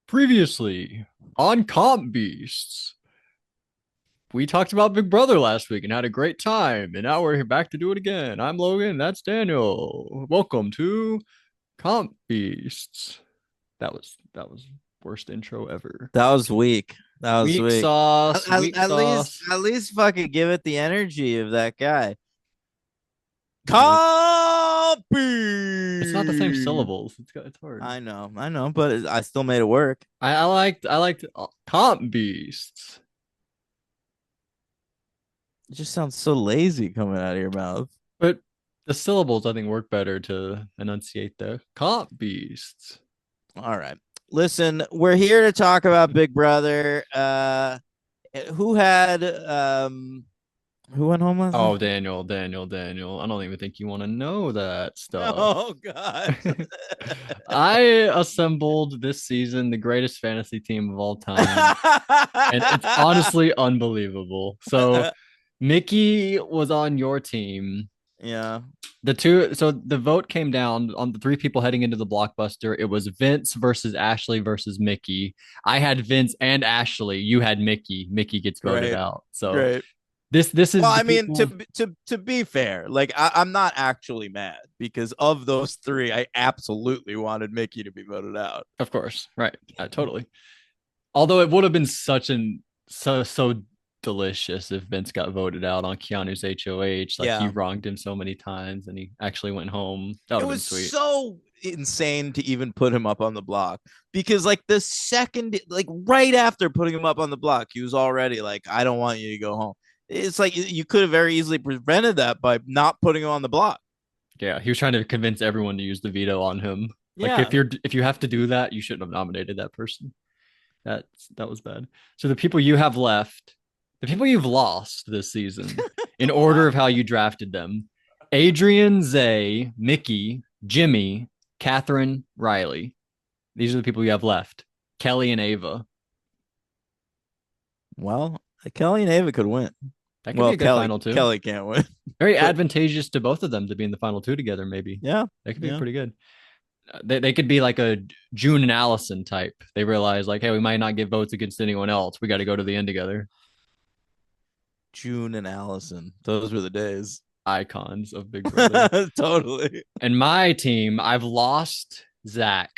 Previously on Comp Beasts, we talked about Big Brother last week and had a great time, and now we're back to do it again. I'm Logan, that's Daniel. Welcome to Comp Beasts. That was worst intro ever. That was weak. That was Weak weak. At, sauce, at, weak at least, sauce. at least, fucking give it the energy of that guy. You know, it's not the same Copy. syllables. It's hard. I know, but I still made it work. I liked Comp Beasts. It just sounds so lazy coming out of your mouth. But the syllables I think work better to enunciate the Comp Beasts. All right. Listen, we're here to talk about Big Brother. Who had who went home last night? Oh, Daniel. I don't even think you want to know that stuff. Oh God. I assembled this season the greatest fantasy team of all time, and it's honestly unbelievable. So, Mickey was on your team. Yeah. So the vote came down on the three people heading into the blockbuster. It was Vince versus Ashley versus Mickey. I had Vince and Ashley. You had Mickey. Mickey gets voted Great. out. So Great. this Well, is the I mean, people. to be fair, like I'm not actually mad because of those three, I absolutely wanted Mickey to be voted out. Of course, right? Totally. Although it would have been so delicious if Vince got voted out on Keanu's HOH. Like he Yeah, wronged him so many times, and he actually went home. That would it have been was sweet. so insane to even put him up on the block because, like, the second, like, right after putting him up on the block, he was already like, "I don't want you to go home." It's like you could have very easily prevented that by not putting him on the block. Yeah, he was trying to convince everyone to use the veto on him. Like Yeah. if you have to do that, you shouldn't have nominated that person. That was bad. So the people you have left, the people you've lost this season, in order Wow. of how you drafted them: Adrian, Zay, Mickey, Jimmy, Catherine, Riley. These are the people you have left. Kelly and Ava. Well, Kelly and Ava could win. That could be Well, a good Kelly final two. Kelly can't win, Very but advantageous to both of them to be in the final two together, maybe. yeah, That could be yeah. pretty good. They could be like a June and Allison type. They realize, like, hey, we might not get votes against anyone else. We got to go to the end together. June and Allison. Those were the days. Icons of Big Brother. Totally. And my team, I've lost Zach,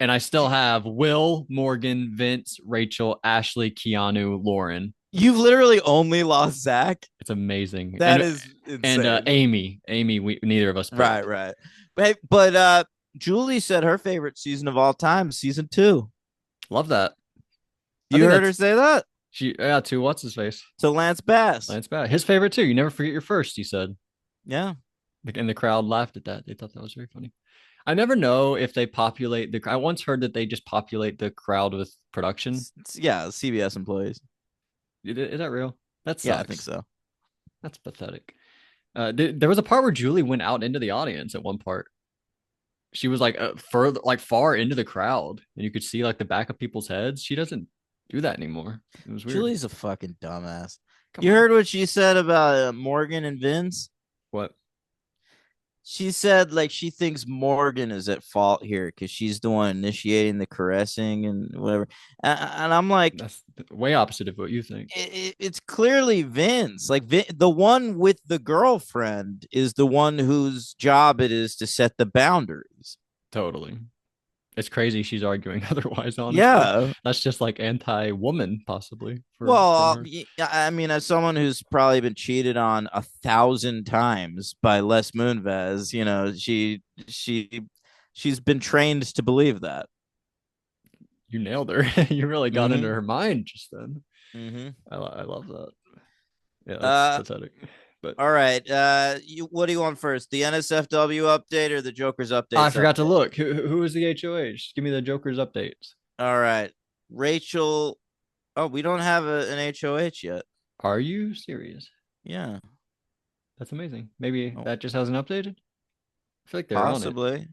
and I still have Will, Morgan, Vince, Rachel, Ashley, Keanu, Lauren. You've literally only lost Zach. It's amazing. That is And insane. Amy, we neither of us Right, picked. right. But Julie said her favorite season of all time, season two. Love that. I You think heard her that's say that she. Yeah, too. What's his face? to Lance Bass. Lance Bass. His favorite too. You never forget your first. He said, Yeah. and the crowd laughed at that. They thought that was very funny. I never know if they populate the. I once heard that they just populate the crowd with production. Yeah, CBS employees. Is that real? That Yeah, I think sucks. so. That's pathetic. There was a part where Julie went out into the audience at one part. She was like further, like far into the crowd, and you could see like the back of people's heads. She doesn't do that anymore. It was weird. Julie's a fucking dumbass. Come You on. heard what she said about Morgan and Vince? What? She said like she thinks Morgan is at fault here because she's the one initiating the caressing and whatever. And I'm like, That's way opposite of what you think. it's clearly Vince. Like the one with the girlfriend is the one whose job it is to set the boundaries. Totally. It's crazy she's arguing otherwise, honestly. Yeah. That's just like anti-woman, possibly, from Well, her. I mean, as someone who's probably been cheated on 1,000 times by Les Moonves, she's been trained to believe that. You nailed her. You really got into Mm-hmm. her mind just then. Mm-hmm. I love that. Yeah, that's Uh, pathetic. But all right. What do you want first? The NSFW update or the Joker's I updates forgot to update? look. Who is the HOH? Give me the Joker's updates. All right. Rachel. Oh, we don't have an HOH yet. Are you serious? Yeah. That's amazing. Maybe Oh, that just hasn't updated. I feel like they're on it. possibly.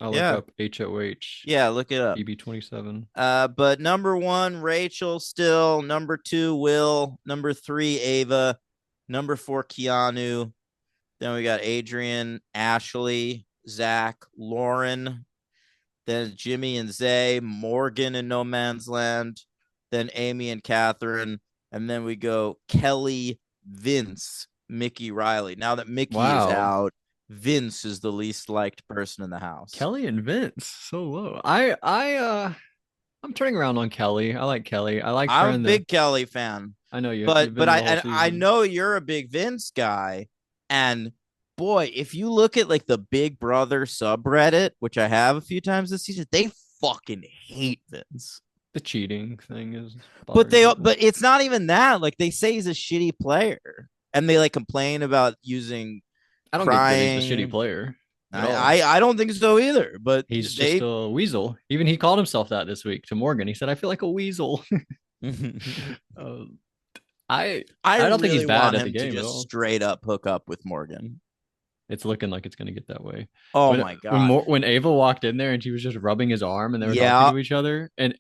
I'll look Yeah. up HOH Yeah. Look it up. BB27. But number one, Rachel still. Number two, Will. Number three, Ava. Number four, Keanu. Then we got Adrian, Ashley, Zach, Lauren. then Jimmy and Zay, Morgan in No Man's Land, then Amy and Catherine, and then we go Kelly, Vince, Mickey, Riley. Now that Mickey is Wow. out, Vince is the least liked person in the house. Kelly and Vince, so low. I'm turning around on Kelly. I like Kelly. I liked her I'm a in the big Kelly fan, I know you've but been the whole I season. know you're a big Vince guy, and boy, if you look at like the Big Brother subreddit, which I have a few times this season, they fucking hate Vince. The cheating thing is But bothering people. it's not even that. Like they say he's a shitty player, and they like complain about using I don't get that he's a shitty crying. player at all. I don't think so either. But He's just they a weasel. Even he called himself that this week to Morgan. He said, "I feel like a weasel." uh, I I I don't think he's really bad want at the him to game at just all. straight up hook up with Morgan. It's looking like it's gonna get that way. Oh When my god. when Ava walked in there and she was just rubbing his arm and they were talking Yeah. to each other, and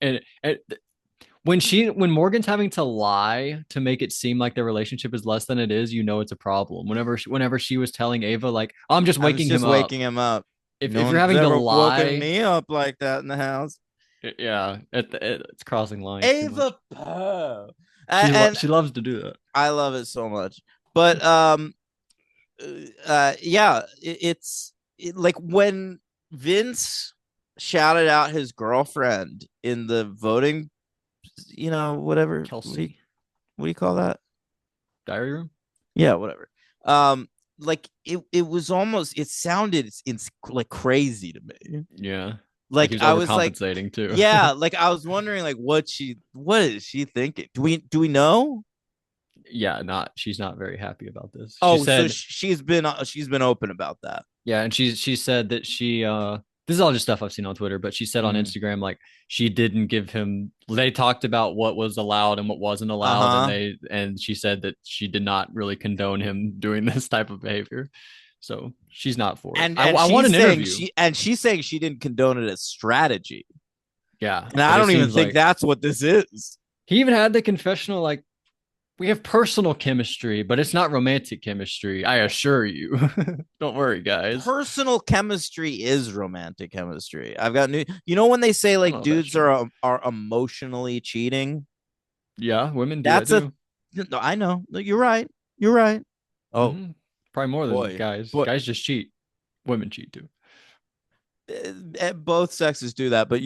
when Morgan's having to lie to make it seem like their relationship is less than it is, you know it's a problem. Whenever she was telling Ava like, oh, "I'm just I was waking him just up," waking him up. No if you're one's having to ever woken lie, me up like that in the house. yeah, it's crossing lines too much. Ava Poe. And She loves to do that. I love it so much. But yeah, like when Vince shouted out his girlfriend in the voting, whatever. Kelsey What do you call that? diary room. Yeah, whatever. Um, like it was almost it sounded it's like crazy to me. Yeah, like he Like was I was like, overcompensating too. yeah, like I was wondering like what is she thinking? Do we know? Yeah, not she's not very happy about this. She Oh, so said, she's been open about that. yeah, and she said that she this is all just stuff I've seen on Twitter, but she said on Mm. Instagram like she didn't give him they talked about what was allowed and what wasn't allowed Uh-huh. and she said that she did not really condone him doing this type of behavior. So she's not for it. And I want she's an saying interview. she's saying she didn't condone it as strategy. Yeah, And but I it don't even seems think like that's what this is. he even had the confessional like we have personal chemistry, but it's not romantic chemistry. I assure you. Don't worry, guys. Personal chemistry is romantic chemistry. I've got new. You know when they say I don't like know if that's dudes true. are emotionally cheating? Yeah, women do that That's a too. no, I know. You're right. You're right. Oh Hmm. Probably more than boy. guys. But Guys just cheat. Women cheat too. both sexes do that, but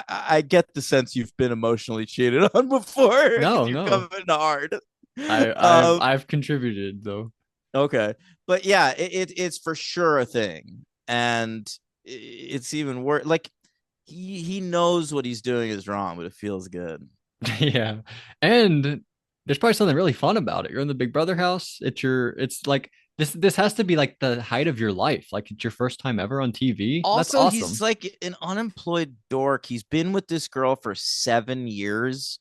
I get the sense you've been emotionally cheated on before because No, you've no. come in hard. I've contributed though. Okay, but yeah, it's for sure a thing, and it's even worse. Like he knows what he's doing is wrong, but it feels good. Yeah. And there's probably something really fun about it. You're in the Big Brother house. It's like this has to be like the height of your life. Like it's your first time ever on TV. That's Also, he's awesome. like an unemployed dork. He's been with this girl for 7 years,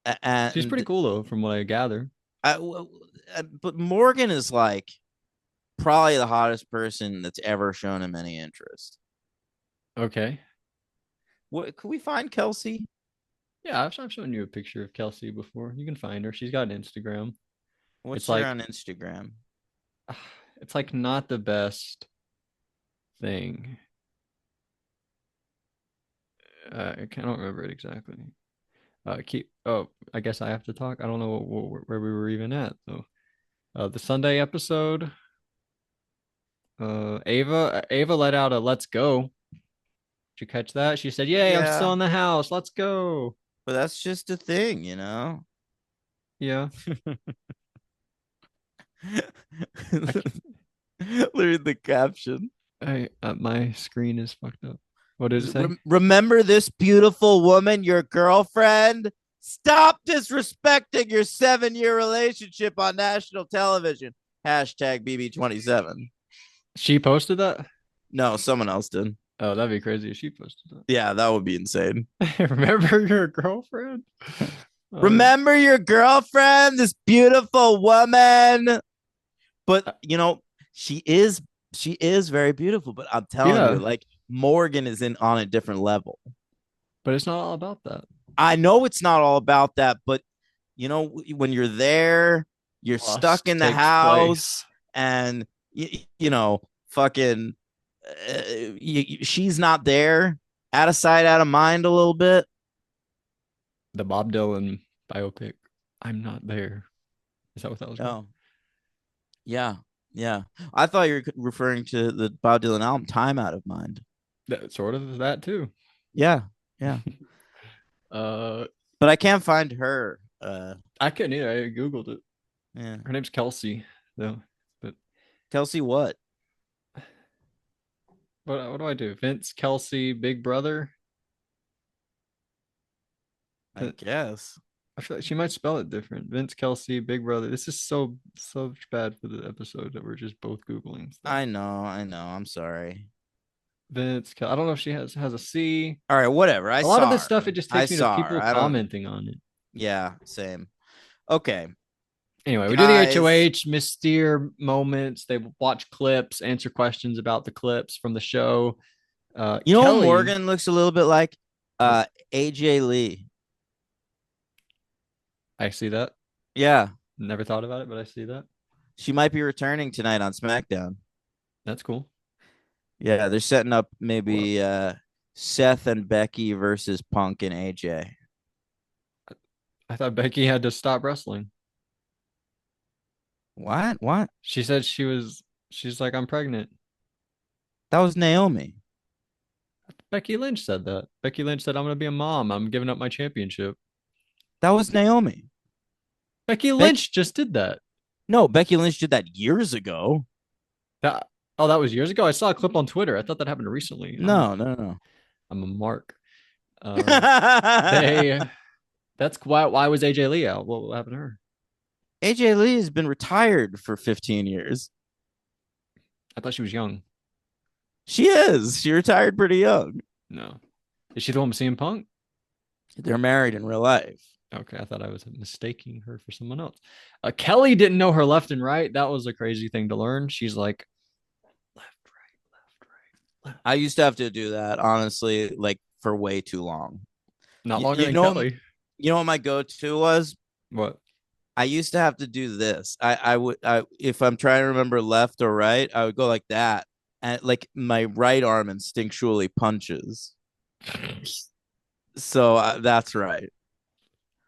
She's pretty and cool though, from what I gather. but Morgan is like probably the hottest person that's ever shown him any interest. Okay. What could we find Kelsey? Yeah, I've shown you a picture of Kelsey before. You can find her. She's got an Instagram. It's What's her like on Instagram? it's like not the best thing. I don't remember it exactly. Keep. Oh, I guess I have to talk. I don't know where we were even at though. The Sunday episode. Ava let out a "Let's go." Did you catch that? She said, "Yay, I'm Yeah, still in the house. Let's go." but that's just a thing, you know. Yeah. I Read the caption. my screen is fucked up. What did it say? Remember this beautiful woman, your girlfriend? Stop disrespecting your 7 year relationship on national television. Hashtag BB27. She posted that? No, someone else did. Oh, that'd be crazy if she posted Yeah, that would be insane. that. Remember your girlfriend? Remember your girlfriend, this beautiful woman. But she is very beautiful. But I'm telling you, yeah, like Morgan is in on a different level. but it's not all about that. I know it's not all about that, but when you're there, you're stuck Lust in the takes house, place. and fucking, she's not there. Out of sight, out of mind a little bit. The Bob Dylan biopic. I'm not there. Is that what that was called? Oh, yeah. Yeah. I thought you were referring to the Bob Dylan album, Time Out of Mind. That sort of that too. Yeah. Yeah. Uh, But I can't find her. I couldn't either. I googled it. Yeah. Her name's Kelsey, though. But Kelsey what? what do I do? Vince Kelsey, Big Brother. I guess. I feel like she might spell it different. Vince Kelsey, Big Brother. This is so bad for the episode that we're just both googling stuff. I know. I'm sorry. I don't know if she has a C. All right, whatever. I A lot of saw this her. stuff it just I takes me to saw her. people I don't. commenting on it. Yeah, same. Okay, Anyway, we do the guys. HOH Mystere moments. They watch clips, answer questions about the clips from the show. You know, Kelly, Morgan looks a little bit like AJ Lee. I see that. Yeah, Never thought about it, but I see that. she might be returning tonight on SmackDown. That's cool. Yeah, they're setting up Well, maybe Seth and Becky versus Punk and AJ. I thought Becky had to stop wrestling. What? What? She said she's like, I'm pregnant. That was Naomi. Becky Lynch said that. Becky Lynch said, I'm going to be a mom. I'm giving up my championship. That was Naomi. Becky Lynch just did that. No, Becky Lynch did that years ago. That was years ago. I saw a clip on Twitter. I thought that happened recently. No. I'm a mark. They that's why was AJ Lee out? What happened to her? AJ Lee has been retired for 15 years. I thought she was young. She is. She retired pretty young. No. Is she the one with CM Punk? They're married in real life. Okay, I thought I was mistaking her for someone else. Kelly didn't know her left and right. That was a crazy thing to learn. She's like left, right. I used to have to do that, honestly, like for way too long. Not longer than know, Kelly. You know what my go-to was? What? I used to have to do this. I would if I'm trying to remember left or right, I would go like that. And like my right arm instinctually punches. So that's right.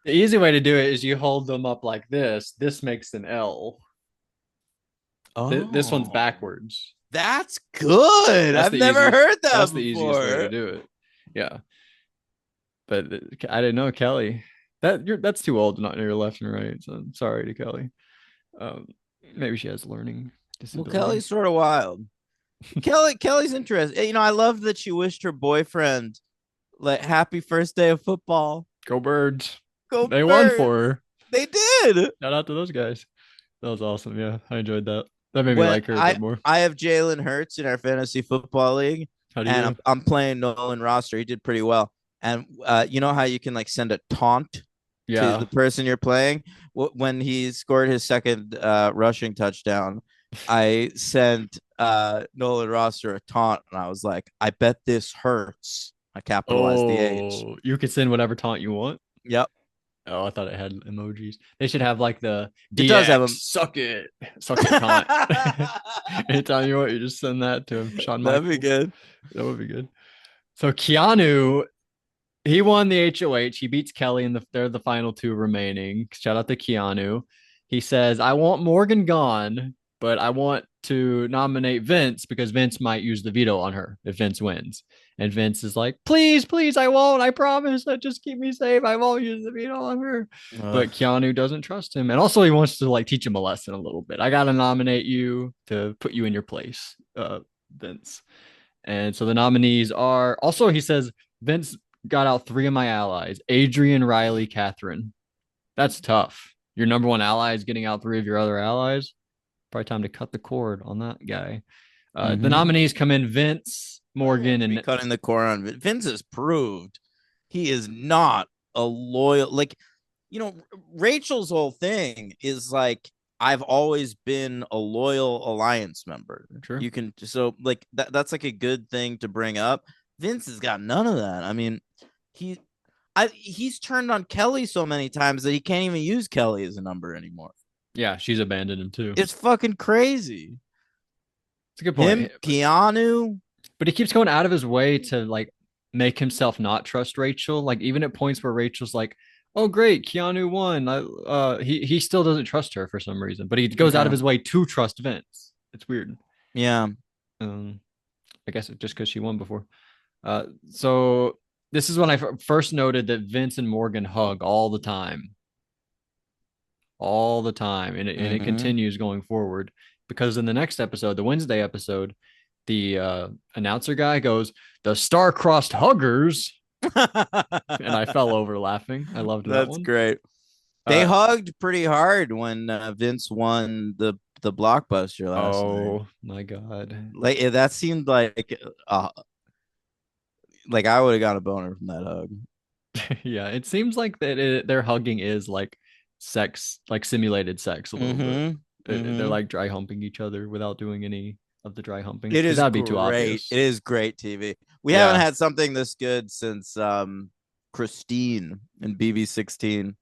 The easy way to do it is you hold them up like this. This makes an L. This one's backwards. That's good. I've never heard that That's before. the easiest way to do it. Yeah. But I didn't know Kelly. That's too old to not know your left and right. So I'm sorry to Kelly. Maybe she has learning disability. Well, Kelly's sort of wild. Kelly's interesting. You know, I love that she wished her boyfriend like happy first day of football. Go Birds. Go They Birds. won for her. They did. Shout out to those guys. That was awesome. Yeah, I enjoyed that. That made me like her a bit more. I have Jalen Hurts in our fantasy football league, and I'm playing Nolan roster. He did pretty well. And you know how you can like send a taunt to the person you're playing? When he scored his second rushing touchdown, I sent Nolan roster a taunt, and I was like, I bet this hurts. I capitalized the H. You can send whatever taunt you want. Yep. Oh, I thought it had emojis. They should have like the it does have a suck it taunt. Anytime you want, you just send that to him. Shawn Michaels. That'd be good. That would be good. So Keanu, he won the HOH. He beats Kelly, and they're the final two remaining. Shout out to Keanu. He says, I want Morgan gone, but I want to nominate Vince because Vince might use the veto on her if Vince wins. And Vince is like, please, I won't. I promise. Just keep me safe. I won't use the veto on her. But Keanu doesn't trust him. And also he wants to like teach him a lesson a little bit. I got to nominate you to put you in your place, Vince. And so the nominees are also, he says, Vince got out 3 of my allies, Adrian, Riley, Catherine. That's tough. Your number one ally is getting out 3 of your other allies. Probably time to cut the cord on that guy. The nominees come in Vince, Morgan, and cutting the cord on Vince has proved he is not a loyal, like, you know, Rachel's whole thing is like, I've always been a loyal alliance member. Sure. You can, so like that's like a good thing to bring up. Vince has got none of that. I mean, he's turned on Kelly so many times that he can't even use Kelly as a number anymore. Yeah, she's abandoned him too. It's fucking crazy. It's a good point. Keanu. But he keeps going out of his way to like make himself not trust Rachel. Like even at points where Rachel's like, "Oh great, Keanu won." He still doesn't trust her for some reason, but he goes out of Yeah. his way to trust Vince. It's weird. Yeah. Um, I guess just because she won before. So this is when I first noted that Vince and Morgan hug all the time, and it Mm-hmm. continues going forward because in the next episode, the Wednesday episode, the announcer guy goes, "The star-crossed huggers," and I fell over laughing. I loved that That's one. great. They Uh, hugged pretty hard when Vince won the blockbuster last night. oh my god. Like that seemed uh like I would have got a boner from that hug. Yeah, it seems like that their hugging is like sex, like simulated sex a little bit. Mm-hmm. They're Mm-hmm. like dry humping each other without doing any of the dry humping It because is that'd be too great. It obvious. is great TV. We haven't Yeah, had something this good since Christine and BB16.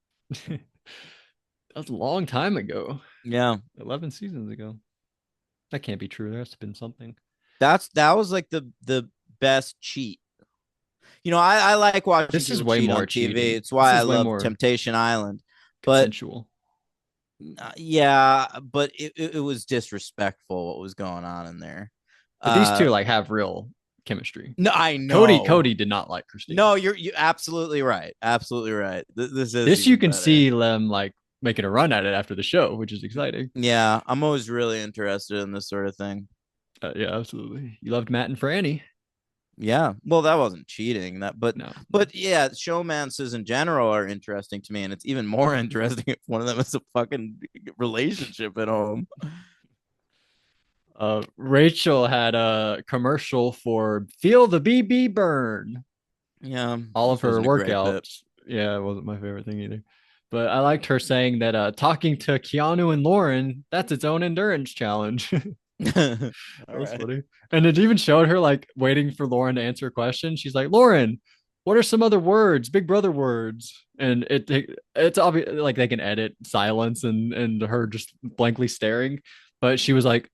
that was a long time ago. Yeah. 11 seasons ago. That can't be true. There has to have been something. That was like the best cheat. I like watching This is people way cheat more on TV. cheating. It's This why I is way love more Temptation Island. But consensual. yeah, but it was disrespectful what was going on in there. But these Uh two like have real chemistry. no, I Cody know. Cody did not like Christine. No, you absolutely right. Absolutely right. This is This you even can better. see them like making a run at it after the show, which is exciting. Yeah, I'm always really interested in this sort of thing. Yeah, absolutely. You loved Matt and Franny. Yeah. Well, that wasn't cheating. That No. but yeah, showmances in general are interesting to me, and it's even more interesting if one of them is a fucking relationship at home. Rachel had a commercial for Feel the BB Burn. Yeah, All of this her wasn't a great bit. workouts. Yeah, it wasn't my favorite thing either. But I liked her saying that talking to Keanu and Lauren, that's its own endurance challenge. All That was right. funny. And it even showed her like waiting for Lauren to answer a question. She's like, Lauren, what are some other words, Big Brother words? And it's obvious like they can edit silence and her just blankly staring. But she was like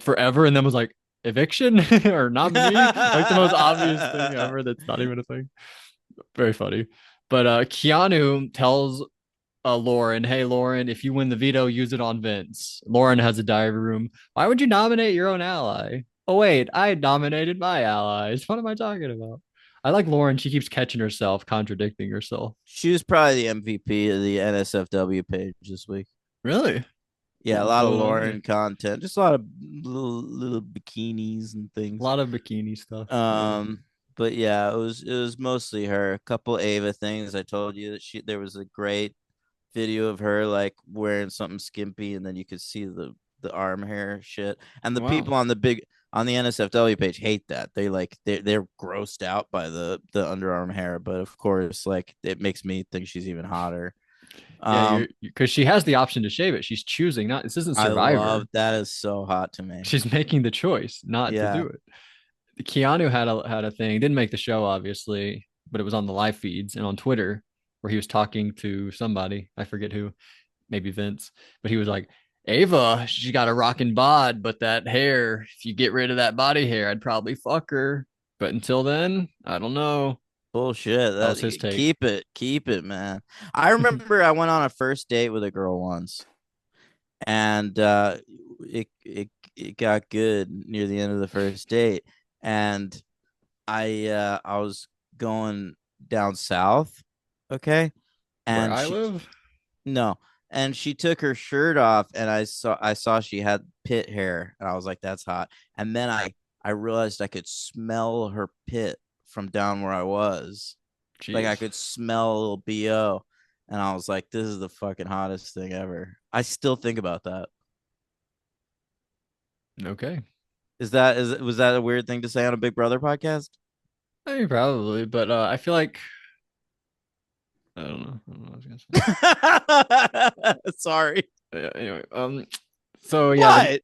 forever, and then was like eviction or nominee, like the most obvious thing ever that's not even a thing. Very funny. But Keanu tells Lauren, "Hey Lauren, if you win the veto, use it on Vince." Lauren has a diary room. Why would you nominate your own ally? Oh wait, I nominated my allies. What am I talking about? I like Lauren. She keeps catching herself contradicting herself. She was probably the MVP of the NSFW page this week. Really? Yeah, a What was lot of going on there? Lauren content, just a lot of little bikinis and A things. lot of bikini stuff. Yeah. Um, but yeah, it was mostly her. A couple Ava things. I told you that there was a great video of her like wearing something skimpy, and then you could see the arm hair shit. And the Wow. people on the NSFW page hate that. They're grossed out by the underarm hair, but of course, like it makes me think she's even hotter. Yeah, Um, you're because she has the option to shave it. She's choosing not. This isn't I love Survivor. that is so hot to me. She's making the choice not to Yeah. do it. Keanu had a thing. Didn't make the show, obviously, but it was on the live feeds and on Twitter where he was talking to somebody. I forget who, maybe Vince, but he was like, Ava, she got a rockin' bod, but that hair, if you get rid of that body hair, I'd probably fuck her. But until then, I don't know. Bullshit. That was his take. Keep it, man. I remember I went on a first date with a girl once, and it got good near the end of the first date, and I was going down south, okay, Where and I she live? no, and she took her shirt off, and I saw she had pit hair, and I was like, that's hot, and then I realized I could smell her pit from down where I was. Like I Jeez. could smell a little BO. And I was like, this is the fucking hottest thing ever. I still think about that. Okay. Was that a weird thing to say on a Big Brother podcast? I mean, probably, but I feel like I don't know. I don't know what I was gonna say. Sorry. Yeah, anyway, so yeah, What?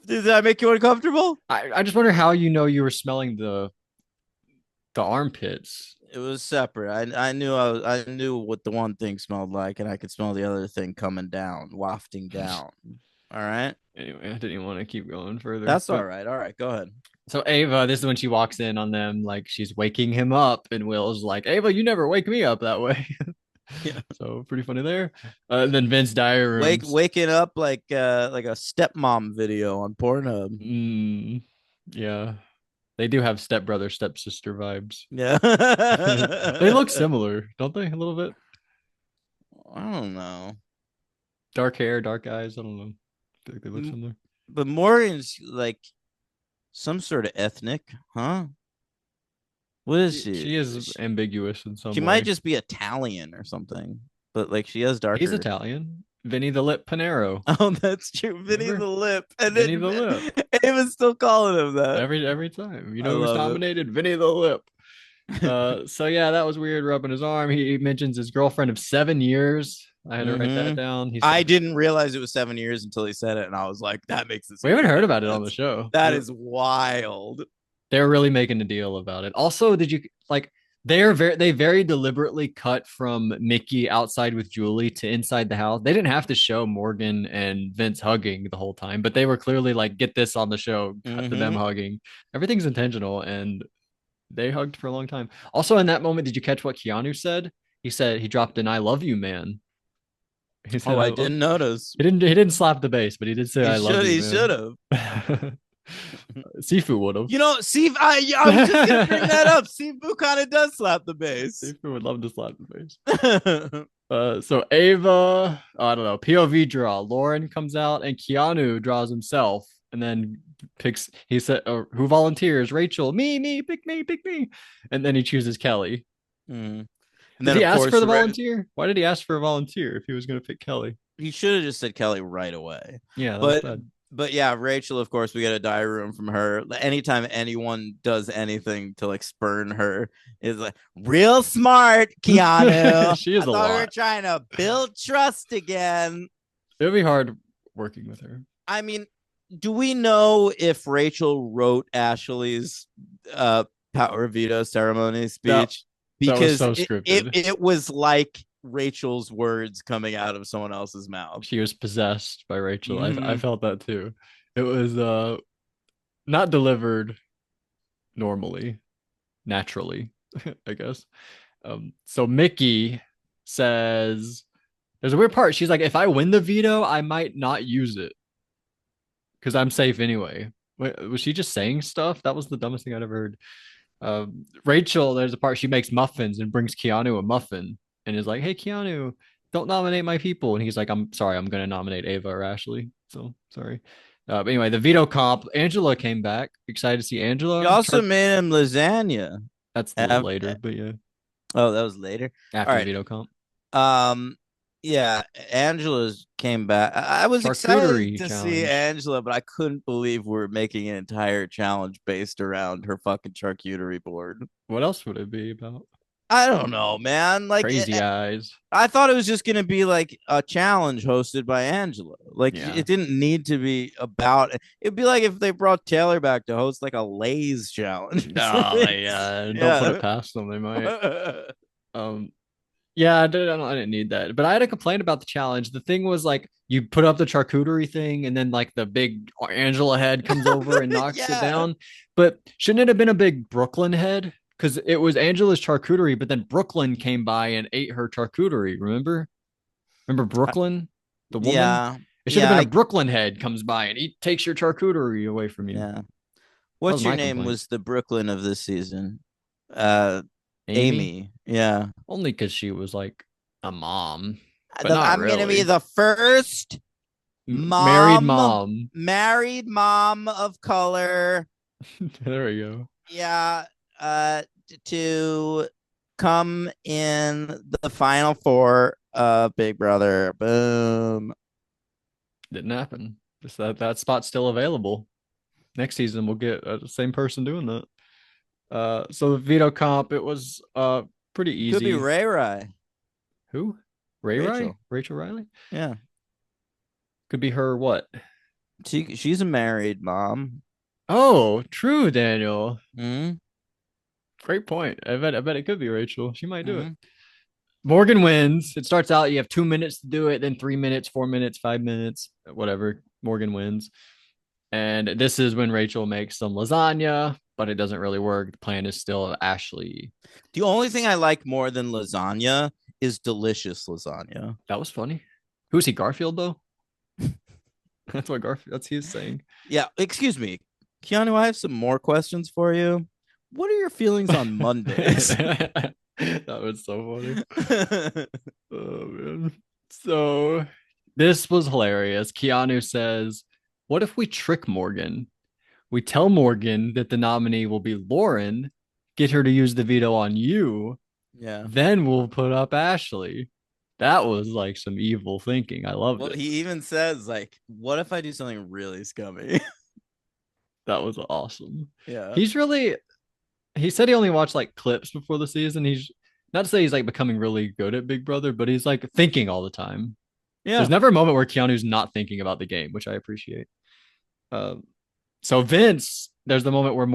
Did that make you uncomfortable? I just wonder how you know you were smelling the armpits. It was separate. I knew what the one thing smelled like, and I could smell the other thing coming down, wafting down. All right. Anyway, I didn't even want to keep going further, That's all but right. All right, go ahead. So Ava, this is when she walks in on them, like she's waking him up, and Will's like, "Ava, you never wake me up that way." Yeah. So pretty funny there. And then Vince diary rooms. Waking up like a stepmom video on Pornhub. Mm, yeah, they do have stepbrother, stepsister vibes. Yeah. They look similar, don't they? A little bit. I don't know. Dark hair, dark eyes. I don't know. I think they look M- similar. But Morgan's like some sort of ethnic, huh? What is She is ambiguous in she some might way. just be Italian or something, but like she has He's darker. Italian. Vinny the Lip Panero. Oh, that's true. Vinny the Remember? Lip, and Vinny then the Lip. Ava's still calling him that. Every time. You I know who's love nominated? Vinny the Lip. it. So yeah, that was weird rubbing his arm. He mentions his girlfriend of 7 years. I had to write that down. He I said didn't realize it was 7 years until he said it, and I was like, "That makes it we haven't even heard better." about it on the show. That is wild. They're really making a deal about it. Also, did you like they very deliberately cut from Mickey outside with Julie to inside the house. They didn't have to show Morgan and Vince hugging the whole time, but they were clearly like, get this on the show, cut to them Mm-hmm. hugging. Everything's intentional, and they hugged for a long time. Also, in that moment, did you catch what Keanu said? He said he dropped an "I love you, man." He said, Oh, "I I love." didn't notice. He didn't slap the bass, but he did say, He "I love should. you, He should man." have. Sifu would have. You know, see, I was just gonna bring that up. Sifu kind of does slap the bass. Sifu would love to slap the bass. So Ava, I don't know, POV draw. Lauren comes out and Keanu draws himself and then picks, he said, who volunteers? Rachel, me, pick me. And then he chooses Kelly. Mm. And Did then, he of ask for course, the volunteer? Why did he ask for a volunteer if he was going to pick Kelly? he should have just said Kelly right away. Yeah, that was But bad. but yeah, Rachel, of course, we get a diary room from her. Anytime anyone does anything to like spurn her, is like real smart, Keanu. She I is a thought we were lot. trying to build trust again. It would be hard working with her. I mean, do we know if Rachel wrote Ashley's uh power veto ceremony That speech? that was Because so it scripted. it was like Rachel's words coming out of someone else's mouth. She was possessed by Rachel. I Mm-hmm. felt that too. It was not delivered normally, naturally, I guess. So Mickey says there's a weird part. She's like, if I win the veto, I might not use it because I'm safe anyway. Wait, was she just saying stuff? That was the dumbest thing I'd ever heard. Rachel, there's a part she makes muffins and brings Keanu a muffin and is like, "Hey, Keanu, don't nominate my people." And he's like, "I'm sorry, I'm going to nominate Ava or Ashley." So sorry. But anyway, the veto comp, Angela came back. Excited to see She Angela. also made him lasagna. That's a little Af- later, but yeah, oh, that was later. All after the right. veto comp. Um, yeah, Angela's came back. I was excited Charcuterie to see challenge. Angela, but I couldn't believe we are making an entire challenge based around her fucking charcuterie board. What else would it be about? I don't know, man. Crazy eyes. I thought it was just gonna be like a challenge hosted by Angela. Like Yeah. it didn't need to be about. It'd be like if they brought Taylor back to host like a Lay's challenge. No, don't put it Yeah. past them. They might. Um, yeah, I didn't need that. But I had a complaint about the challenge. The thing was like you put up the charcuterie thing, and then like the big Angela head comes over and knocks it Yeah. down. But shouldn't it have been a big Brooklyn head? Because it was Angela's charcuterie, but then Brooklyn came by and ate her charcuterie. Remember Brooklyn, the woman? Yeah. It should have Yeah. been a Brooklyn head comes by and takes your charcuterie away from you. Yeah. That What's was your my name complaint. was the Brooklyn of this season? Uh Amy, Amy. Yeah. only because she was like a mom, but not I'm gonna be really. the first Married mom, mom. married mom of color. There we go. Yeah. To come in the final four Big Brother. Boom. Didn't happen. Just that spot's still available. Next season we'll get the same person doing that. So the veto comp, it was pretty Could be easy. Ray Ray. Who? Ray Ray? Rachel. Rachel Riley? Yeah. Could be her what? She's a married mom. Oh, true, Daniel. Mm-hmm. Great point. I bet it could be Rachel. She might do it. Mm-hmm. Morgan wins. It starts out you have 2 minutes to do it, then 3 minutes, 4 minutes, 5 minutes, whatever. Morgan wins. And this is when Rachel makes some lasagna, but it doesn't really work. The plan is still Ashley. The only thing I like more than lasagna is delicious lasagna. That was funny. Who's he? Garfield though. That's what Garfield. That's he's saying. Yeah, excuse me, Keanu. I have some more questions for you. What are your feelings on Mondays? That was so funny. Oh man. So this was hilarious. Keanu says, "What if we trick Morgan? We tell Morgan that the nominee will be Lauren, get her to use the veto on you, Yeah. then we'll put up Ashley." That was like some evil thinking. I loved Well, it. he even says like, "What if I do something really scummy?" That was awesome. Yeah. He's really he said he only watched like clips before the season. He's not to say he's like becoming really good at Big Brother, but he's like thinking all the time. There's Yeah. never a moment where Keanu's not thinking about the game, which I appreciate. Um, so Vince, there's the moment where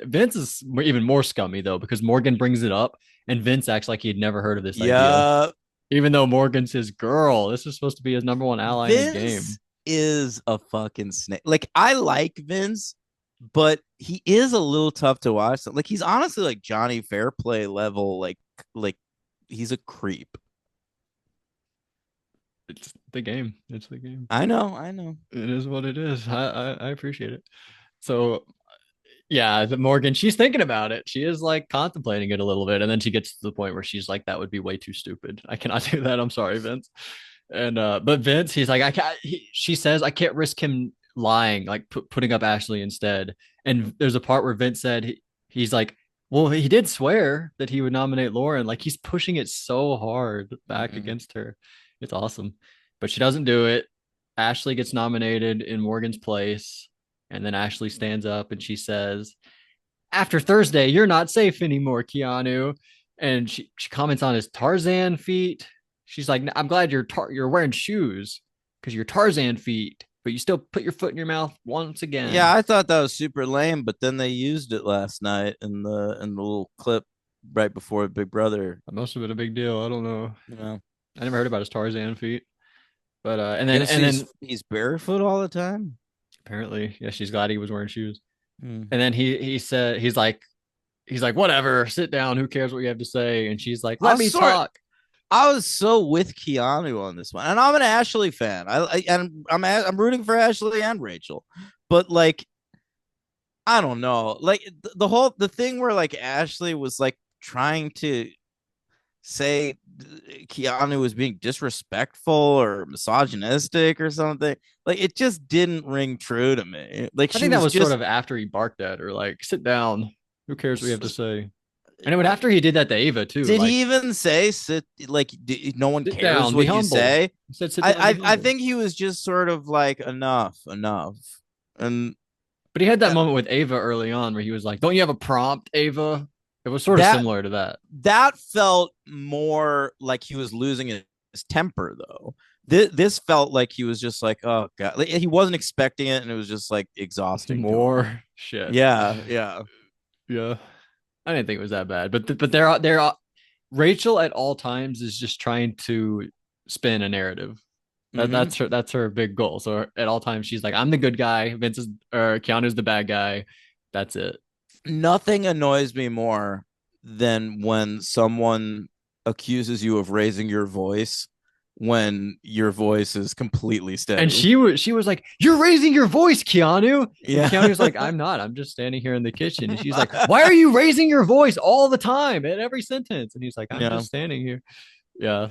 Vince is even more scummy though, because Morgan brings it up and Vince acts like he'd never heard of this idea, Yeah. even though Morgan's his girl. This is supposed to be his number one ally in the game. Vince is a fucking snake. Like I like Vince, but he is a little tough to watch. Like he's honestly like Johnny Fairplay level. Like he's a creep. It's the game. It's the game. I know. I know. It is what it is. I appreciate it. So yeah, the Morgan, she's thinking about it. She is like contemplating it a little bit, and then she gets to the point where she's like, "That would be way too stupid. I cannot do that. I'm sorry, Vince." And but Vince, he's like, "I can't." She says, "I can't risk him lying, like putting up Ashley instead." And there's a part where Vince said he's like, "Well, he did swear that he would nominate Lauren." Like he's pushing it so hard back Mm-mm. against her. It's awesome, but she doesn't do it. Ashley gets nominated in Morgan's place. And then Ashley stands up and she says, "After Thursday, you're not safe anymore, Keanu." And she comments on his Tarzan feet. She's like, "I'm glad you're wearing shoes because you're Tarzan feet, but you still put your foot in your mouth once Yeah, again." I thought that was super lame, but then they used it last night in the little clip right before Big Brother. That must have been a big deal. I don't know. You know, I never heard about his Tarzan feet. But and then guess and then he's barefoot all the time. apparently, yeah, she's glad he was wearing shoes. Hmm. And then he said he's like, "Whatever, sit down. Who cares what you have to say?" And she's like, I "Let was me sort talk." I was so with Keanu on this one, and I'm an Ashley fan. I'm rooting for Ashley and Rachel, but like I don't know, like the thing where like Ashley was like trying to say Keanu was being disrespectful or misogynistic or something. Like it just didn't ring true to me. Like I she think that was was sort just of after he barked at her, like, "Sit down. Who cares what you have to say?" And then after he did that to Ava too, did like, he even say sit like no one "Sit cares down, be what you humble." say? He said, "Sit down, be I humble." think he was just sort of like enough, and But he had that uh, moment with Ava early on where he was like, "Don't you have a prompt, Ava?" It was sort of that similar to that. that felt more like he was losing his temper though. This felt like he was just like, oh god, like, he wasn't expecting it, and it was just like exhausting to him. More shit. Yeah, yeah. Yeah. I didn't think it was that bad, but they're Rachel at all times is just trying to spin a narrative. Hmm. That's her big goal. So at all times she's like, "I'm the good guy, Vince is or Keanu's the bad guy." That's it. Nothing annoys me more than when someone accuses you of raising your voice when your voice is completely And steady. she was like, "You're raising your voice, Keanu." And Yeah. Keanu's like, "I'm not. I'm just standing here in the kitchen." And she's like, "Why are you raising your voice all the time at every sentence?" And he's like, "I'm Yeah. just standing here." Yeah.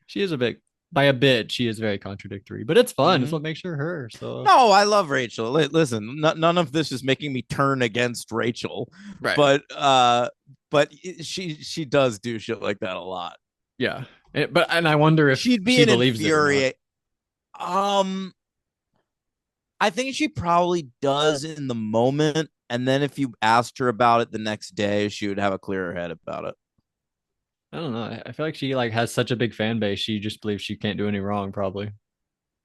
She is a bit by a bit, she is very contradictory, but it's fun. It's Hmm. what makes her her. So No, I love Rachel. Listen, none of this is making me turn against Rachel, right. but she does do shit like that a lot. Yeah. And I wonder if She'd be she an believes it or not. infuriate. Um, I think she probably does in the moment, and then if you asked her about it the next day, she would have a clearer head about it. I don't know. I feel like she like has such a big fan base. She just believes she can't do any wrong. Probably.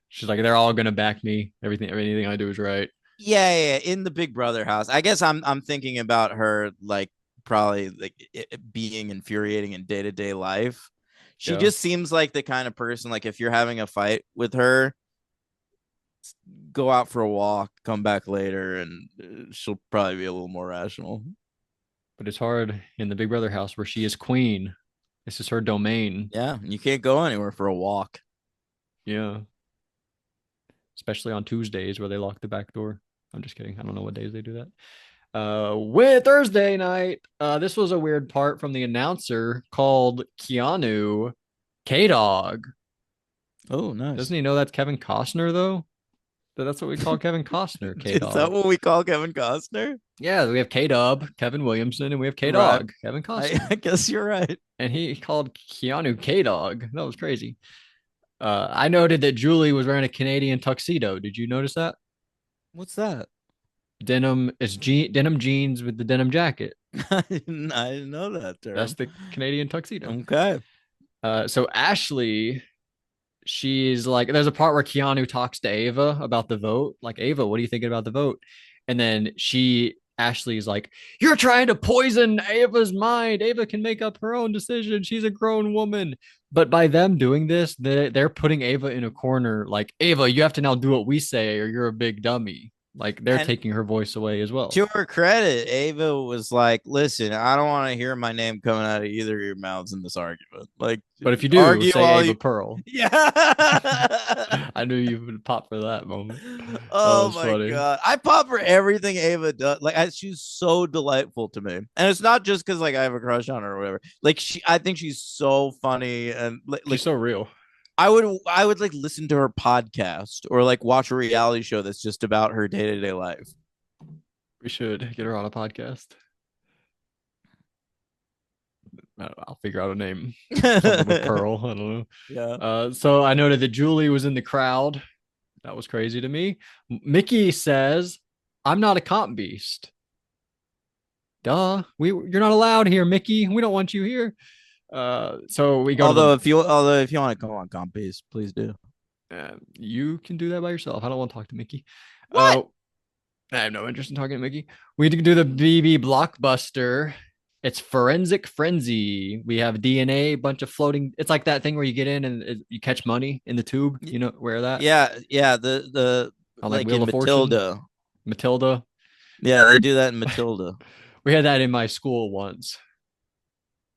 She's like, "They're all gonna back me. Everything I do is right." Yeah, in the Big Brother house. I guess I'm thinking about her like probably like it being infuriating in day to day life. She Yeah. just seems like the kind of person like if you're having a fight with her, go out for a walk, come back later, and she'll probably be a little more rational. But it's hard in the Big Brother house where she is queen. This is her domain. Yeah, you can't go anywhere for a walk. Yeah. Especially on Tuesdays where they lock the back door. I'm just kidding. I don't know what days they do that. With Thursday night, this was a weird part from the announcer called Keanu K-Dog. Oh, nice. Doesn't he know that's Kevin Costner though? That's what we call Kevin Costner, Is that K-Dog. what we call Kevin Costner? Yeah, we have K-Dub, Kevin Williamson, and we have K-Dog, Right. Kevin Costner. I guess you're right. And he called Keanu K-Dog. That was crazy. I noted that Julie was wearing a Canadian tuxedo. Did you notice that? What's that? Denim jeans with the denim jacket. I didn't know that term. That's the Canadian tuxedo. Okay. So Ashley, she's like, there's a part where Keanu talks to Ava about the vote. Like, Ava, what are you thinking about the vote? And then Ashley's like, you're trying to poison Ava's mind. Ava can make up her own decision. She's a grown woman. But by them doing this, they're putting Ava in a corner. Like, Ava, you have to now do what we say or you're a big dummy. Like, they're taking her voice away as well. To her credit, Ava was like, listen, I don't want to hear my name coming out of either of your mouths in this argument. Like, but if you do, argue say Ava Pearl. Yeah. I knew you would pop for that moment. Oh my funny. God. I pop for everything Ava does. Like, she's so delightful to me. And it's not just because like I have a crush on her or whatever. Like, I think she's so funny and like she's so real. I would like listen to her podcast or like watch a reality show that's just about her day-to-day life. We should get her on a podcast. I'll figure out a name. Something with Pearl. I don't know. Yeah. So I noted that Julie was in the crowd. That was crazy to me. Mickey says, I'm not a comp beast. Duh. You're not allowed here, Mickey. We don't want you here. So we go. Although if you want to come on comp beast, please do. You can do that by yourself. I don't want to talk to Mickey. What? I have no interest in talking to Mickey. We do the BB blockbuster. It's forensic frenzy. We have DNA, a bunch of floating. It's like that thing where you get in and you catch money in the tube. You know where that? Yeah. The like in Matilda. Matilda. Yeah, they do that in Matilda. We had that in my school once.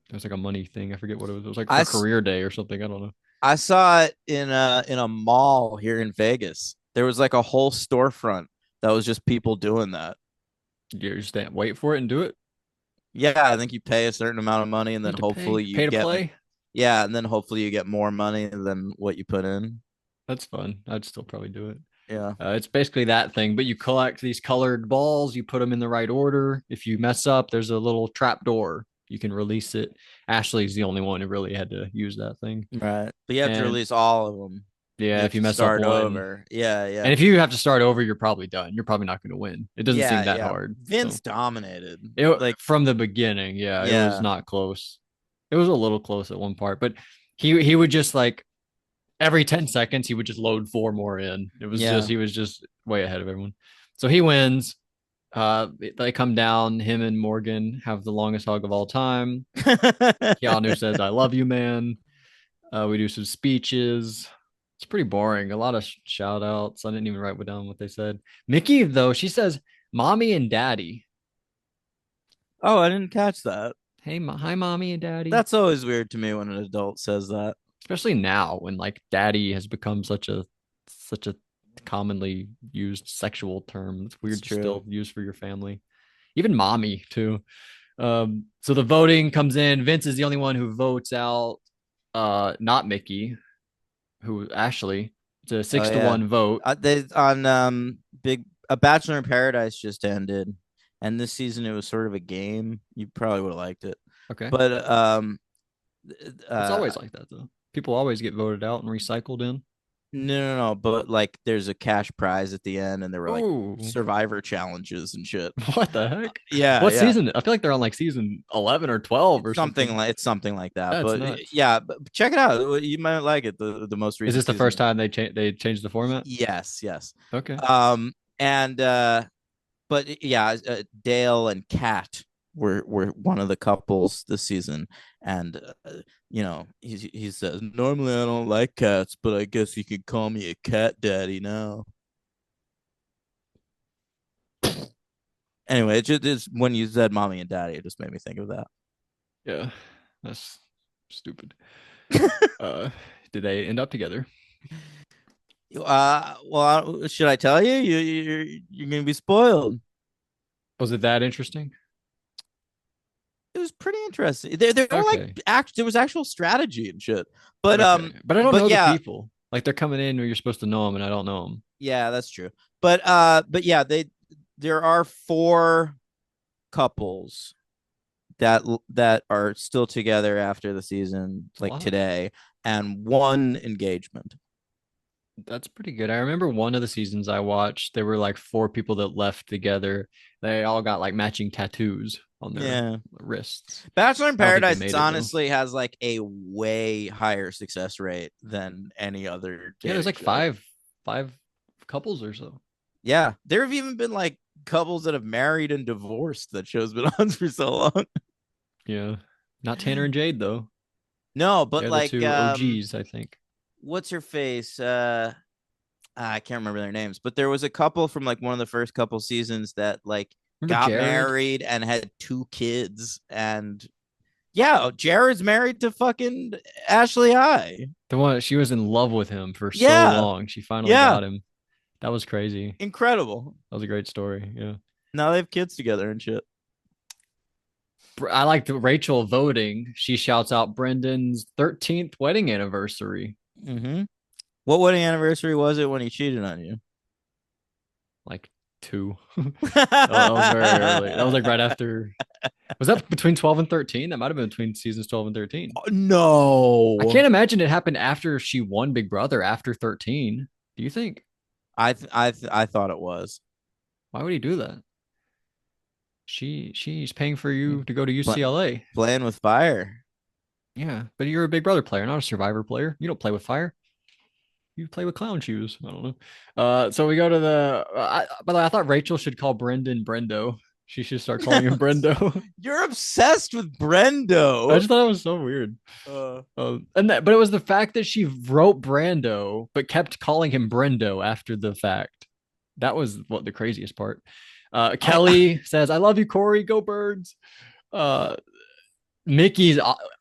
It was like a money thing. I forget what it was. It was like for career day or something. I don't know. I saw it in a mall here in Vegas. There was like a whole storefront that was just people doing that. You just wait for it and do it. Yeah, I think you pay a certain amount of money and then hopefully you pay to play. Yeah, and then hopefully you get more money than what you put in. That's fun. I'd still probably do it. Yeah. It's basically that thing, but you collect these colored balls, you put them in the right order. If you mess up, there's a little trap door. You can release it. Ashley's the only one who really had to use that thing. Right. But you have to release all of them. Yeah, if you mess up one. Over. Yeah. And if you have to start over, you're probably done. You're probably not going to win. It doesn't seem that hard. Vince dominated. Like from the beginning. Yeah, it was not close. It was a little close at one part, but he would just like every 10 seconds he would just load 4 more in. It was he was just way ahead of everyone. So he wins. They come down. Him and Morgan have the longest hug of all time. Keanu says, "I love you, man." We do some speeches. It's pretty boring. A lot of shout outs. I didn't even write down what they said. Mickey, though, she says, "Mommy and Daddy." Oh, I didn't catch that. Hey, hi, Mommy and Daddy. That's always weird to me when an adult says that. Especially now when like Daddy has become such a commonly used sexual term. It's weird to still use for your family. Even Mommy, too. So the voting comes in. Vince is the only one who votes out not Mickey. Ashley. It's a 6-1 vote. A Bachelor in Paradise just ended, and this season it was sort of a game. You probably would have liked it. Okay, but it's always like that though. People always get voted out and recycled in. No. But like, there's a cash prize at the end, and there were like survivor challenges and shit. What the heck? Yeah. What season? I feel like they're on like season 11 or 12 or something. It's something like that. That's but nuts. Yeah, but check it out. You might like it. The most recent. Is this the first time they changed the format? Yes. Okay. But yeah, Dale and Kat were one of the couples this season, and he says, normally I don't like cats, but I guess you could call me a cat daddy now. Anyway, it's when you said mommy and daddy, it just made me think of that. Yeah, that's stupid. Uh, did they end up together? Well, should I tell you? You're gonna be spoiled. Was it that interesting? It was pretty interesting. There were like Okay, there was actual strategy and shit. But okay, but I don't but know the yeah, people. Like they're coming in, or you're supposed to know them, and I don't know them. yeah, that's true. But yeah, there are four couples that are still together after the season, It's a like lot. today, and one engagement. That's pretty good. I remember one of the seasons I watched, there were like four people that left together. They all got like matching tattoos on their Yeah. wrists. Bachelor in I don't think they Paradise made it though. honestly has like a way higher success rate than any other Yeah, there's dating like show. five couples or so. Yeah, there have even been like couples that have married and divorced that show's been on for so long. Yeah. Not Tanner and Jade though. No, but They're the like two OGs, I think. what's her face? I can't remember their names, but there was a couple from like one of the first couple seasons that like Remember got Jared? married and had two kids. And yeah, Jared's married to fucking Ashley High. The one she was in love with him for so Yeah, long. She finally yeah, got him. That was crazy. incredible. That was a great story. Yeah. Now they have kids together and shit. I liked Rachel voting. She shouts out Brendan's 13th wedding anniversary. Mm-hmm. What wedding anniversary was it when he cheated on you? Like two. That was very early. That was like right after. Was that between 12 and 13? That might have been between seasons 12 and 13. I No, can't imagine it happened after she won Big Brother after 13. Do you think? I thought it was. Why would he do that? She's paying for you to go to Pla- UCLA. Playing with fire. Yeah, but you're a Big Brother player, not a Survivor player. You don't play with fire. You play with clown shoes. I don't know. So we go to the. By the way, I thought Rachel should call Brendan Brendo. She should start calling him Brendo. You're obsessed with I Brendo. just thought it was so weird. Uh, But it was the fact that she wrote Brando, but kept calling him Brendo after the fact. That was what the craziest part. I Kelly says, "I love you, Corey. Go Birds." Uh, Mickey's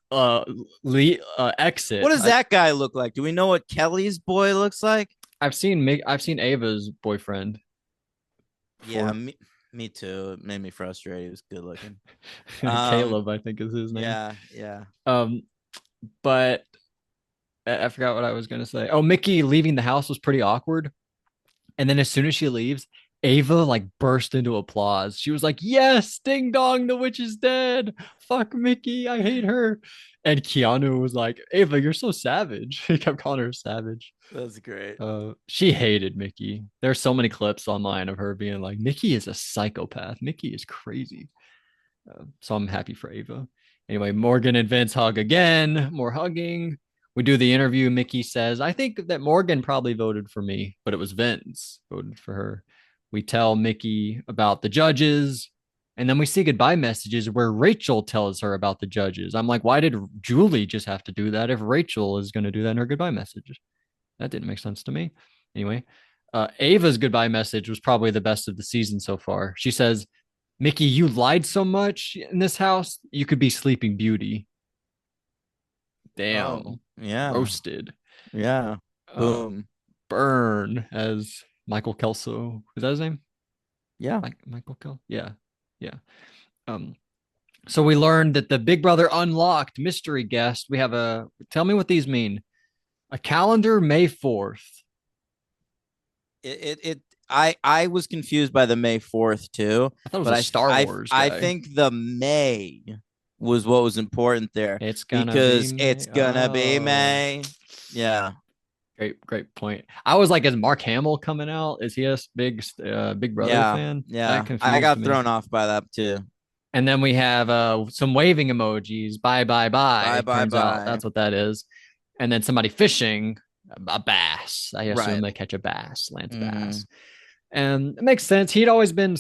what exit. does that guy look like? Do we know what Kelly's boy looks like? I've seen Ava's boyfriend Yeah, before. me too. It made me frustrated. He was good looking. Caleb, I think is his name. Yeah, yeah. Um, but I forgot what I was gonna say. Oh, Mickey leaving the house was pretty awkward. And then as soon as she leaves, Ava like burst into applause. She was like, "Yes, ding dong, the witch is dead. Fuck Mickey, I hate her." And Keanu was like, "Ava, you're so savage." He kept calling her savage. That's great. She hated Mickey. There's so many clips online of her being like, "Mickey is a psychopath. Mickey is crazy." So I'm happy for Ava. Anyway, Morgan and Vince hug again. More hugging. We do the interview. Mickey says, "I think that Morgan probably voted for me, but it was Vince voted for her." We tell Mickey about the judges, and then we see goodbye messages where Rachel tells her about the judges. I'm like, why did Julie just have to do that if Rachel is going to do that in her goodbye message? That didn't make sense to me. Anyway, Ava's goodbye message was probably the best of the season so far. She says, "Mickey, you lied so much in this house, you could be Sleeping Beauty." Oh, Damn, yeah, roasted. yeah. Uh, Boom. Burn as Michael Kelso. Is that his name? Yeah. Michael Kelso. Yeah, yeah. Um, so we learned that the Big Brother Unlocked mystery guest. We have a. Tell me what these mean. A calendar May 4th. It I was confused by the May 4th too, I thought it was but a Star Wars I guy. think the May was what was important there It's gonna be because May. it's gonna be Oh, May. Yeah. great point. I was like, is Mark Hamill coming out? Is he a big Big Brother Yeah. fan? That Yeah. I confused got me. thrown off by that too. And then we have some waving emojis. Bye bye Bye bye. bye Turns out bye. that's what that is. And then somebody fishing a bass. I assume Right. they catch a bass, Lance Mm-hmm. Bass. And it makes sense. He'd always been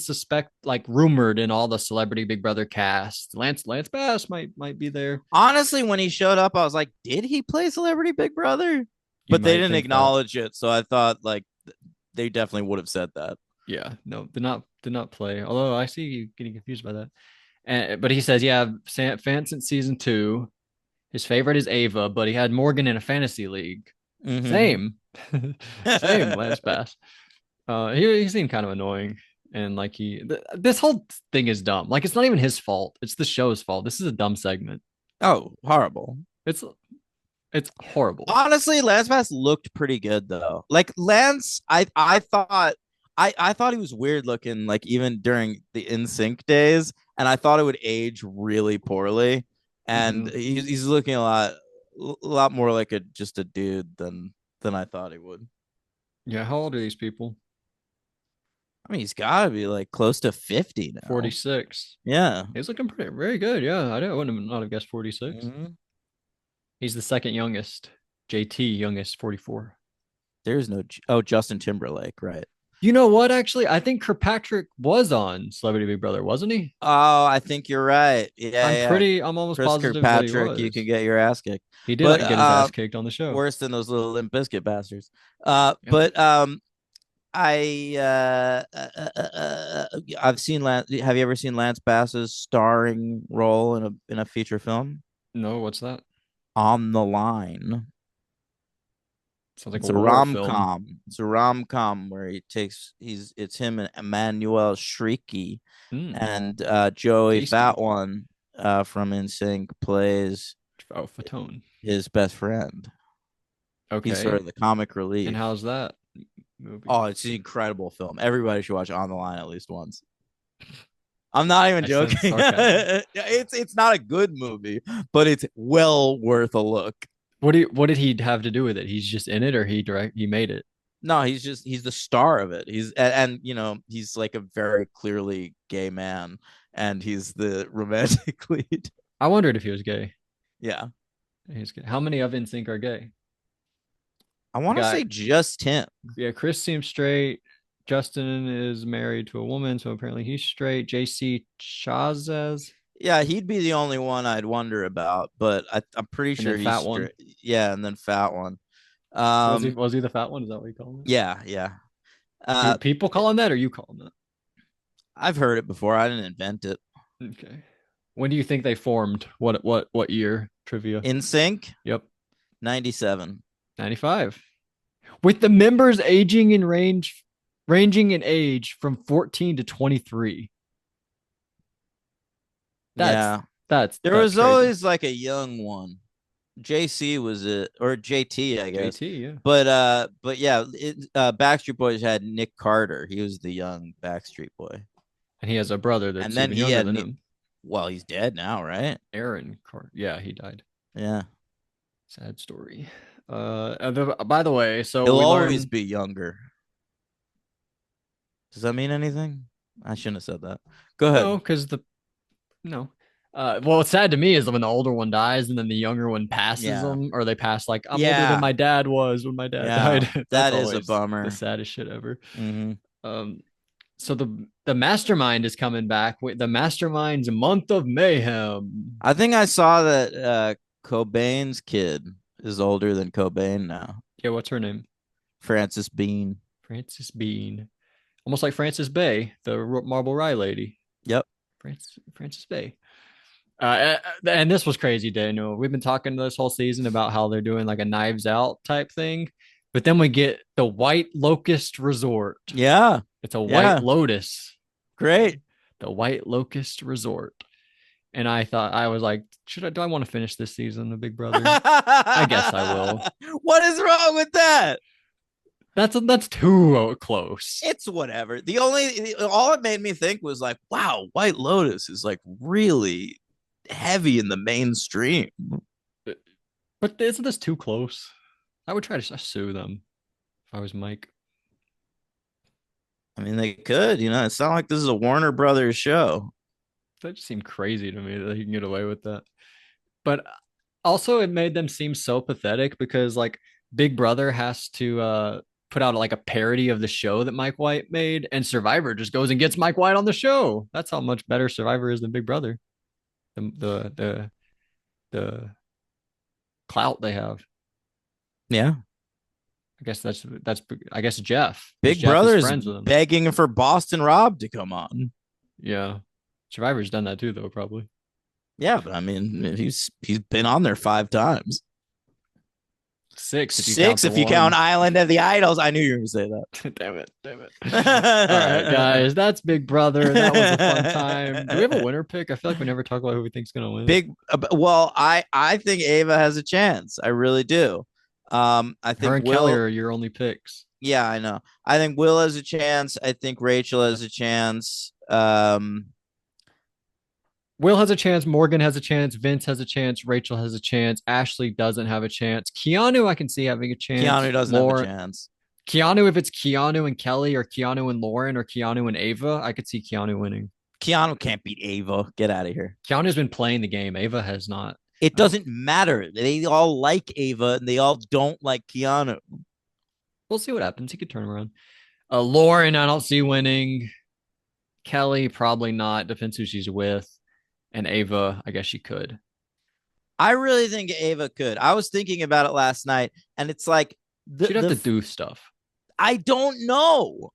like rumored in all the Celebrity Big Brother cast. Lance Bass might be there. Honestly, when he showed up, I was like, did he play Celebrity Big Brother? You But they might didn't think that. acknowledge it, so I thought like they definitely would have said that. Yeah, no, did not play. Although I see you getting confused by that. And but he says, yeah, fan since season two. His favorite is Ava, but he had Morgan in a fantasy league. Mm-hmm. Same, same. Lance Bass. He seemed kind of annoying, and like this whole thing is dumb. Like it's not even his fault. It's the show's fault. This is a dumb segment. Oh, horrible. It's it's horrible. Honestly, Lance Bass looked pretty good though. Like Lance, I thought he was weird looking, like even during the NSYNC days, and I thought it would age really poorly. And Hmm. he's looking a lot more like just a dude than I thought he would. Yeah, how old are these people? I mean, he's got to be like close to 50 now. 46. Yeah. He's looking pretty very good. Yeah, I wouldn't have not have guessed 46. Mhm. He's the second youngest. JT youngest 44. There's no. Oh, Justin Timberlake, right? You know what? Actually, I think Kirkpatrick was on Celebrity Big Brother, wasn't he? Oh, I think you're right. Yeah, yeah. I'm almost Chris positive that he Kirkpatrick, you can was. get your ass kicked. He did But get his ass kicked on the show. worse than those little Limp Bizkit bastards. Yeah. But I I've seen Lance. Have you ever seen Lance Bass's starring role in a feature film? No, what's that? On the Line. Sounds like a It's a war rom film. com. It's a rom com where it's him and Emmanuel Shrieky Mm, and Joey Fat tasty. One from NSYNC plays Oh, Fatone. his best friend. He's sort Okay. of the comic And relief. how's that movie? Oh, it's an incredible film. Everybody should watch On the Line at least once. I'm not even I sense joking. sarcasm. It's not a good movie, but it's well worth a look. What did he have to do with it? He's just in it, or he made it? No, he's the star of it. And you know, he's like a very clearly gay man and he's the romantic lead. I wondered if he was gay. Yeah. He's gay. How many of NSYNC are gay? I We want to got say just him. yeah, Chris seems straight. Justin is married to a woman, so apparently he's straight. JC Chazes Yeah, he'd be the only one I'd wonder about, but I'm pretty and sure then he's fat one. straight. Yeah, and then fat one. Was he Um, was he the fat one? Is that what you call him? yeah, yeah. Do Uh, people call him that, or you call him that? I've heard it before. I didn't invent it. Okay. When do you think they formed? What year? Trivia. In Sync, Yep. 97. 95. With the members ranging in age from 14 to 23. That's Yeah. There that's was crazy. always like a young one. JC was it or JT, I guess. JT, yeah. But yeah, Backstreet Boys had Nick Carter. He was the young Backstreet Boy. And he has a brother And that's then even he younger had than him. well, he's dead now, right? Aaron Carter. Yeah, he died. Yeah. Sad story. By the way, so He'll we always learn be younger. Does that mean anything? I shouldn't have said that. Go no, ahead. because the no. Well, what's sad to me is when the older one dies and then the younger one passes Yeah. them, or they pass like I'm older than Yeah. my dad was when my dad Yeah. died. That's That is a always the bummer. saddest shit ever. Hmm. Um, so the mastermind is coming back with the mastermind's month of mayhem. I think I saw that Cobain's kid is older than Cobain now. Yeah, what's her name? Frances Bean. Frances Bean, almost like Frances Bay, the Marble Rye lady. Yep. Frances Bay. And this was crazy, Daniel. We've been talking this whole season about how they're doing like a Knives Out type thing, but then we get the White Locust Resort. Yeah. It's a White Yeah. Lotus, Great. the White Locust Resort. And I was like, do I want to finish this season of Big Brother? I guess I will. What is wrong with that? That's too close. It's whatever. All it made me think was like, wow, White Lotus is like really heavy in the mainstream. But isn't this too close? I would try to sue them if I was Mike. I mean, they could, it's not like this is a Warner Brothers show. That just seemed crazy to me that he can get away with that. But also, it made them seem so pathetic because like Big Brother has to put out like a parody of the show that Mike White made, and Survivor just goes and gets Mike White on the show. That's how much better Survivor is than Big Brother. The clout they have. Yeah. I guess Jeff, because Big Jeff is Brother is friends with him. begging for Boston Rob to come on. Yeah. Survivor's done that too, though, probably. Yeah, but I mean, he's been on there 5 times. Six if you count Six the if you count one. Island of the Idols. I knew you were going to say Damn it. Damn it. All right, that. guys. That's Big Brother. That was a fun time. Do we have a winner pick? I feel like we never talk about who we think's gonna win. Well, I think Ava has a chance. I really do. I Her think and Kelly Will. are your only picks. Yeah, I know. I think Will has a chance. I think Rachel has a chance. Will has a chance. Morgan has a chance. Vince has a chance. Rachel has a chance. Ashley doesn't have a chance. Keanu, I can see having a chance. Keanu doesn't have a chance. Keanu, if it's Keanu and Kelly or Keanu and Lauren or Keanu and Ava, I could see Keanu winning. Keanu can't beat Ava. Get out of here. Keanu's been playing the game. Ava has not. It doesn't matter. They all like Ava and they all don't like Keanu. We'll see what happens. He could turn around. Lauren, I don't see winning. Kelly, probably not. Depends who she's with. And Ava, I guess she could. I really think Ava could. I was thinking about it last night, and it's like she'd have to do stuff. I don't know.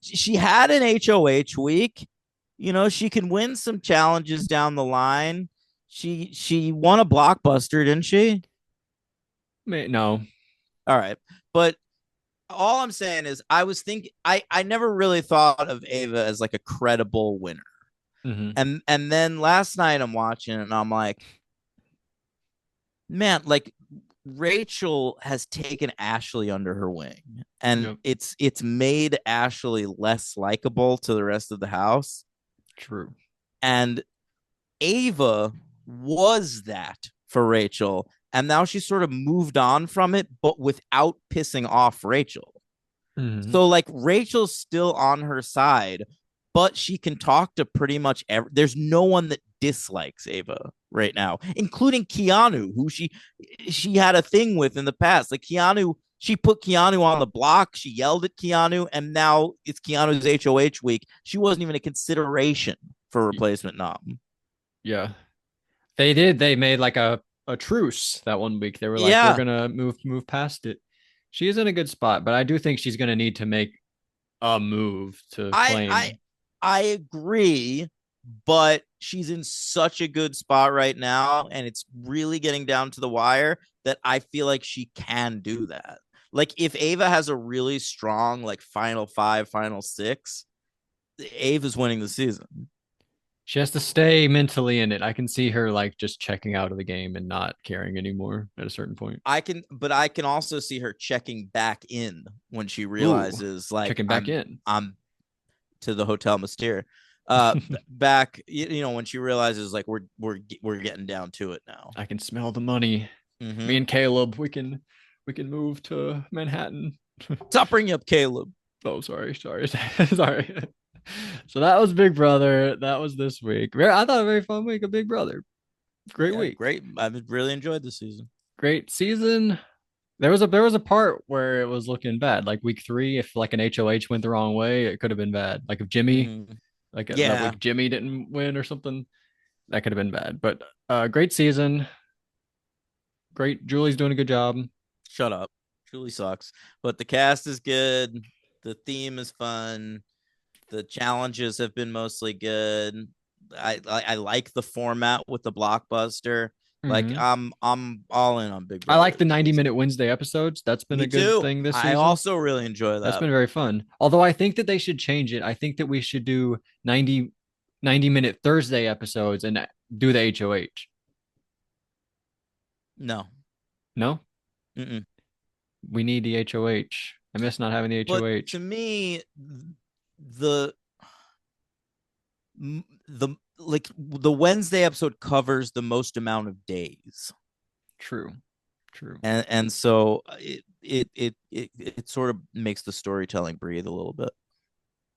She had an HOH week. You know, she can win some challenges down the line. She won a blockbuster, didn't she? No. All right. But all I'm saying is I never really thought of Ava as like a credible winner. Mm-hmm. And then last night I'm watching it and I'm like, man, like Rachel has taken Ashley under her wing, and it's made Ashley less likable to the rest of the house. True. And Ava was that for Rachel, and now she's sort of moved on from it, but without pissing off Rachel. Mm-hmm. So like Rachel's still on her side, but she can talk to pretty much there's no one that dislikes Ava right now, including Keanu, who she had a thing with in the past. Like Keanu, she put Keanu on the block. She yelled at Keanu, and now it's Keanu's HOH week. She wasn't even a consideration for replacement nom. Yeah. They did. They made like a truce that one week. They were like, we're gonna move past it. She is in a good spot, but I do think she's gonna need to make a move to claim. I agree, but she's in such a good spot right now, and it's really getting down to the wire that I feel like she can do that. Like if Ava has a really strong like final 5, final 6, Ava's winning the season. She has to stay mentally in it. I can see her like just checking out of the game and not caring anymore at a certain point. I can also see her checking back in when she realizes like checking back in. I'm to the Hotel Mystere. Back, you know, when she realizes like we're getting down to it now. I can smell the money. Mm-hmm. Me and Caleb, we can move to Manhattan. Stop bringing up Caleb. Oh, sorry. Sorry. So that was Big Brother. That was this week. I thought a very fun week of Big Brother. Great week. Great. I really enjoyed the season. Great season. There was a part where it was looking bad, like week 3. If like an HOH went the wrong way, it could have been bad. Like if Jimmy, that week Jimmy didn't win or something, that could have been bad. But great season. Great. Julie's doing a good job. Shut up. Julie sucks. But the cast is good. The theme is fun. The challenges have been mostly good. I like the format with the blockbuster. Like I'm all in on Big Brother. I like the 90-minute Wednesday episodes. That's been a good thing this season. I also really enjoy that. That's been very fun. Although I think that they should change it. I think that we should do 90-minute Thursday episodes and do the HOH. No. Mm-mm. We need the HOH. I miss not having the HOH. But to me, the Wednesday episode covers the most amount of days. True. And so it sort of makes the storytelling breathe a little bit.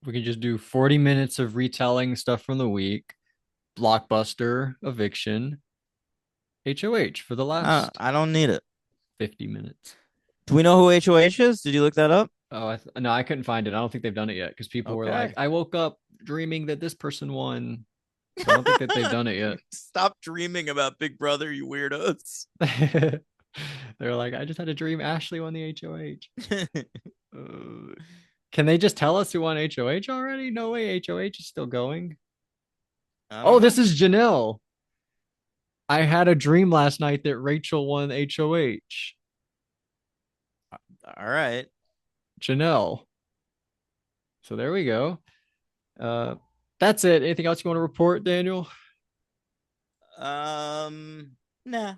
We can just do 40 minutes of retelling stuff from the week, blockbuster, eviction, HOH for the last. I don't need it. 50 minutes. Do we know who HOH is? Did you look that up? Oh, no, I couldn't find it. I don't think they've done it yet because people were like, I woke up dreaming that this person won. So I don't think that they've done it yet. Stop dreaming about Big Brother, you weirdos. They're like, I just had a dream Ashley won the HOH. Uh, can they just tell us who won HOH already? No way, HOH is still going. I Oh, don't this know. is Janelle. I had a dream last night that Rachel won HOH. All right. Janelle. So there we go. Uh, that's it. Anything else you want to report, Daniel? Nah.